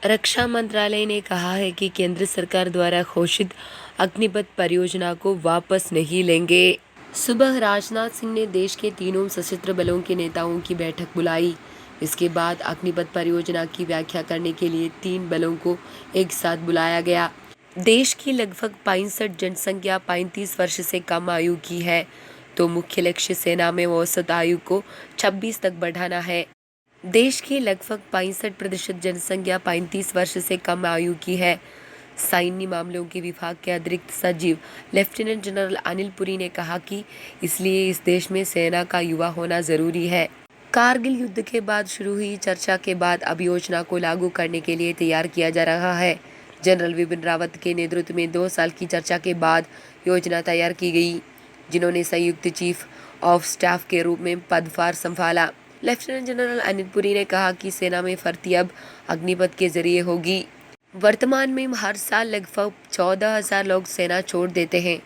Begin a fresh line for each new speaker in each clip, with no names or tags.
रक्षा मंत्रालय ने कहा है कि केंद्र सरकार द्वारा घोषित अग्निपथ परियोजना को वापस नहीं लेंगे। सुबह राजनाथ सिंह ने देश के तीनों सशस्त्र बलों के नेताओं की बैठक बुलाई। इसके बाद अग्निपथ परियोजना की व्याख्या करने के लिए 3 बलों को एक साथ बुलाया गया। देश की लगभग 65 जनसंख्या 35 वर्ष से कम आयु की है, तो मुख्य लक्ष्य सेना में औसत आयु को 26 तक बढ़ाना है। देश की लगभग 65% जनसंख्या 35 वर्ष से कम आयु की है। सैन्य मामलों के विभाग के अतिरिक्त सचिव लेफ्टिनेंट जनरल अनिल पुरी ने कहा कि इसलिए इस देश में सेना का युवा होना जरूरी है। कारगिल युद्ध के बाद शुरू हुई चर्चा के बाद अब योजना को लागू करने के लिए तैयार किया जा रहा है। जनरल बिपिन रावत के नेतृत्व में 2 साल की चर्चा के बाद योजना तैयार की गई, जिन्होंने संयुक्त चीफ ऑफ स्टाफ के रूप में पदभार संभाला। लेफ्टिनेंट जनरल अनिल पुरी ने कहा कि सेना में भर्ती अब अग्निपथ के जरिए होगी। वर्तमान में हर साल लगभग 14,000 लोग सेना छोड़ देते हैं।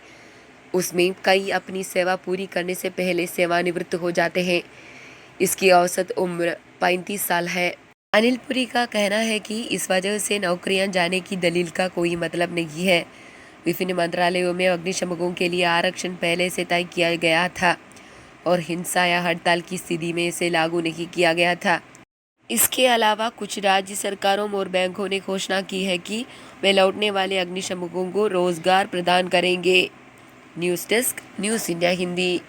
उसमें कई अपनी सेवा पूरी करने से पहले सेवानिवृत्त हो जाते हैं। इसकी औसत उम्र 35 साल है। अनिल पुरी का कहना है कि इस वजह से नौकरियां जाने की दलील का कोई मतलब नहीं है। विभिन्न मंत्रालयों में अग्निशमकों के लिए आरक्षण पहले से तय किया गया था और हिंसा या हड़ताल की स्थिति में इसे लागू नहीं किया गया था। इसके अलावा कुछ राज्य सरकारों और बैंकों ने घोषणा की है कि वे लौटने वाले अग्निशमकों को रोजगार प्रदान करेंगे। News desk, news India Hindi.